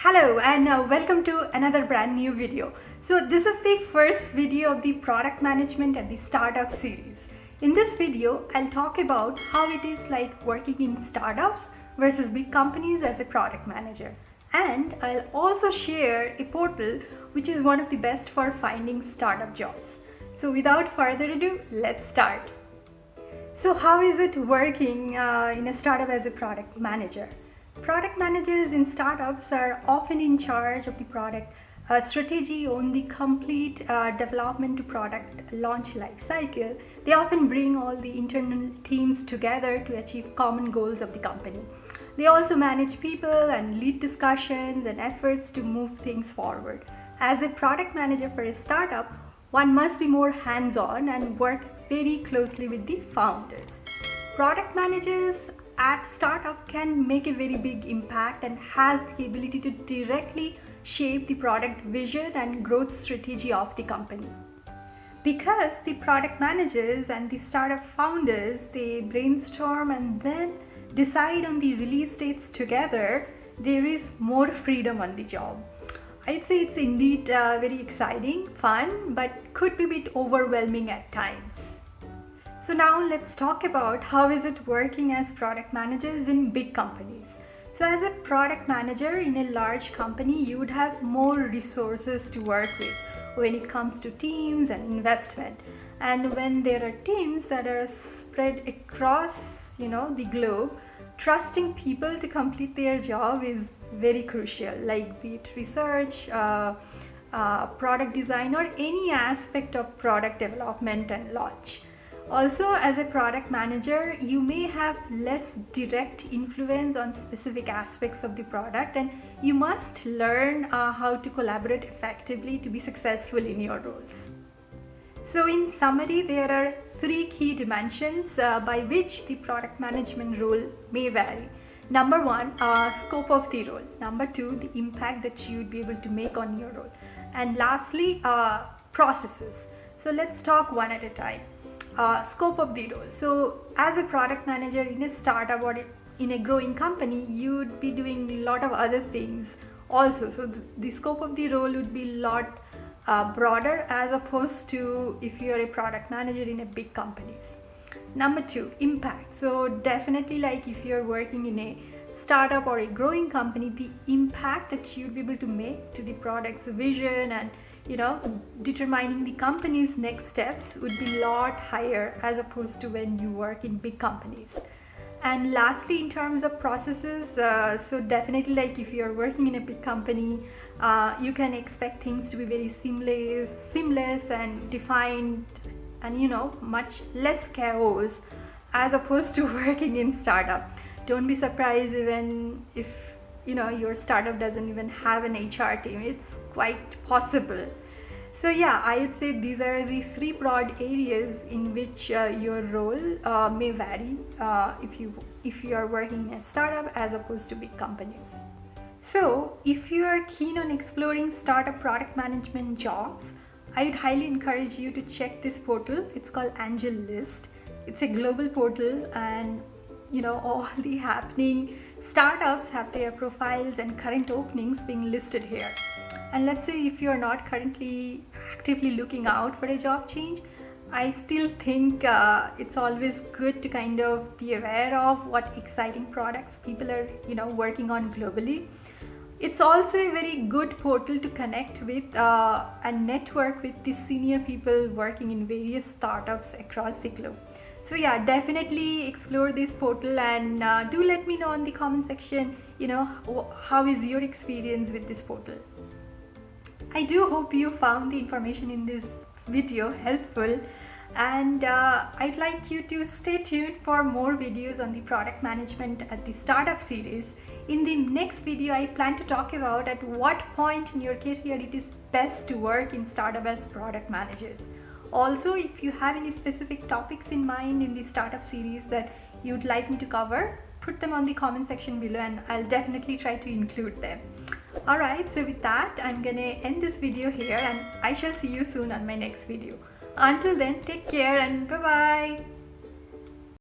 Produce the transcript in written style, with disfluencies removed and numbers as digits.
Hello and welcome to another brand new video. So this is the first video of the product management and the startup series. In this video, I'll talk about how it is like working in startups versus big companies as a product manager. And I'll also share a portal which is one of the best for finding startup jobs. So without further ado, let's start. So how is it working in a startup as a product manager? Product managers in startups are often in charge of the product strategy on the complete development to product launch life cycle. They often bring all the internal teams together to achieve common goals of the company. They also manage people and lead discussions and efforts to move things forward. As a product manager for a startup, one must be more hands-on and work very closely with the founders. Product managers at startup can make a very big impact and has the ability to directly shape the product vision and growth strategy of the company. Because the product managers and the startup founders, they brainstorm and then decide on the release dates together, there is more freedom on the job. I'd say it's indeed very exciting, fun, but could be a bit overwhelming at times. So now let's talk about how is it working as product managers in big companies. So as a product manager in a large company, you would have more resources to work with when it comes to teams and investment. And when there are teams that are spread across, the globe, trusting people to complete their job is very crucial, like be it research, product design, or any aspect of product development and launch. Also, as a product manager, you may have less direct influence on specific aspects of the product, and you must learn how to collaborate effectively to be successful in your roles. So in summary, there are three key dimensions by which the product management role may vary. Number one, scope of the role. Number two, the impact that you would be able to make on your role. And lastly, processes. So let's talk one at a time. Scope of the role. So as a product manager in a startup or in a growing company, you would be doing a lot of other things also. So the scope of the role would be a lot broader as opposed to if you're a product manager in a big companies. Number two, impact. So definitely, like if you're working in a startup or a growing company, the impact that you'd be able to make to the product's vision and determining the company's next steps would be a lot higher as opposed to when you work in big companies. And lastly, in terms of processes, so definitely like if you're working in a big company, you can expect things to be very seamless and defined and much less chaos as opposed to working in startup. Don't be surprised even if your startup doesn't even have an HR team. It's quite possible. So yeah, I would say these are the three broad areas in which your role may vary if you are working in a startup as opposed to big companies. So if you are keen on exploring startup product management jobs, I would highly encourage you to check this portal. It's called AngelList. It's a global portal, and all the happening startups have their profiles and current openings being listed here. And let's say if you're not currently actively looking out for a job change, I still think it's always good to kind of be aware of what exciting products people are working on globally. It's also a very good portal to connect with and network with the senior people working in various startups across the globe. So yeah, definitely explore this portal and do let me know in the comment section, how is your experience with this portal. I do hope you found the information in this video helpful, and I'd like you to stay tuned for more videos on the product management at the startup series. In the next video, I plan to talk about at what point in your career it is best to work in startup as product managers. Also, if you have any specific topics in mind in the startup series that you'd like me to cover, put them on the comment section below and I'll definitely try to include them. Alright, so with that, I'm gonna end this video here and I shall see you soon on my next video. Until then, take care and bye-bye.